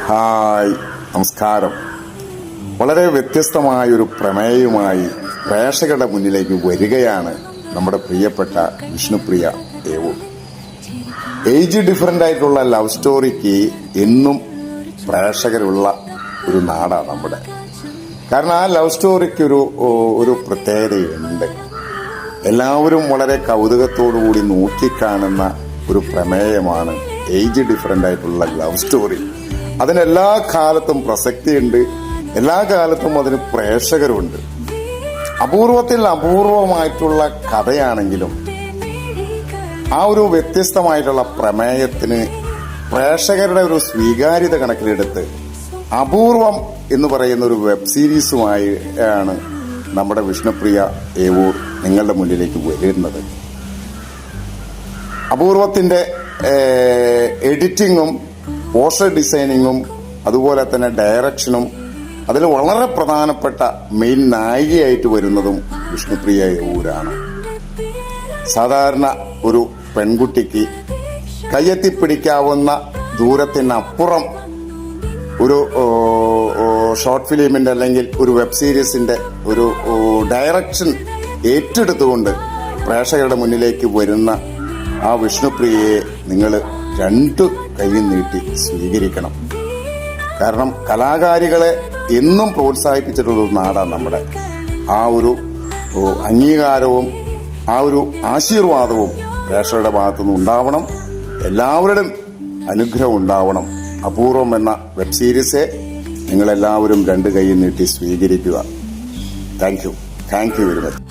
Hi, നമസ്കാരം. വളരെ വ്യത്യസ്തമായൊരു പ്രമേയവുമായി പ്രേക്ഷകരുടെ മുന്നിലേക്ക് വരികയാണ് നമ്മുടെ പ്രിയപ്പെട്ട വിഷ്ണുപ്രിയ ഏവൂർ. ഏജ് ഡിഫറൻ്റ് ആയിട്ടുള്ള ലവ് സ്റ്റോറിക്ക് എന്നും പ്രേക്ഷകരുള്ള ഒരു നാടാണ് നമ്മുടെ. കാരണം ആ ലവ് സ്റ്റോറിക്ക് ഒരു പ്രത്യേകതയുണ്ട്. എല്ലാവരും വളരെ കൗതുകത്തോടുകൂടി നോക്കിക്കാണുന്ന ഒരു പ്രമേയമാണ് ഏജ് ഡിഫറൻ്റ് ആയിട്ടുള്ള ലവ് സ്റ്റോറി. അതിനെല്ലാ കാലത്തും പ്രസക്തിയുണ്ട്, എല്ലാ കാലത്തും അതിന് പ്രേക്ഷകരുണ്ട്. അപൂർവത്തിൽ അപൂർവമായിട്ടുള്ള കഥയാണെങ്കിലും ആ ഒരു വ്യത്യസ്തമായിട്ടുള്ള പ്രമേയത്തിന് പ്രേക്ഷകരുടെ ഒരു സ്വീകാര്യത കണക്കിലെടുത്ത് അപൂർവം എന്ന് പറയുന്ന ഒരു വെബ് സീരീസുമായി ആണ് നമ്മുടെ വിഷ്ണുപ്രിയ ഏവൂർ നിങ്ങളുടെ മുന്നിലേക്ക് വരുന്നത്. അപൂർവത്തിന്റെ എഡിറ്റിങ്ങും പോസ്റ്റർ ഡിസൈനിങ്ങും അതുപോലെ തന്നെ ഡയറക്ഷനും അതിൽ വളരെ പ്രധാനപ്പെട്ട മെയിൻ നായികയായിട്ട് വരുന്നതും വിഷ്ണുപ്രിയ ഏവൂരാണ്. സാധാരണ ഒരു പെൺകുട്ടിക്ക് കയ്യെത്തിപ്പിടിക്കാവുന്ന ദൂരത്തിനപ്പുറം ഒരു ഷോർട്ട് ഫിലിമിന്റെ അല്ലെങ്കിൽ ഒരു വെബ് സീരീസിന്റെ ഒരു ഡയറക്ഷൻ ഏറ്റെടുത്തുകൊണ്ട് പ്രേക്ഷകരുടെ മുന്നിലേക്ക് വരുന്ന ആ വിഷ്ണുപ്രിയയെ നിങ്ങൾ രണ്ടു കൈയും നീട്ടി സ്വീകരിക്കണം. കാരണം കലാകാരികളെ എന്നും പ്രോത്സാഹിപ്പിച്ചിട്ടുള്ള ഒരു നാടാണ് നമ്മുടെ. ആ ഒരു അംഗീകാരവും ആ ഒരു ആശീർവാദവും പ്രേക്ഷകരുടെ ഭാഗത്തുനിന്ന് ഉണ്ടാവണം. എല്ലാവരുടെയും അനുഗ്രഹം ഉണ്ടാവണം. അപൂർവം എന്ന വെബ് സീരീസെ നിങ്ങളെല്ലാവരും രണ്ടു കൈയും നീട്ടി സ്വീകരിക്കുക. Thank you very much.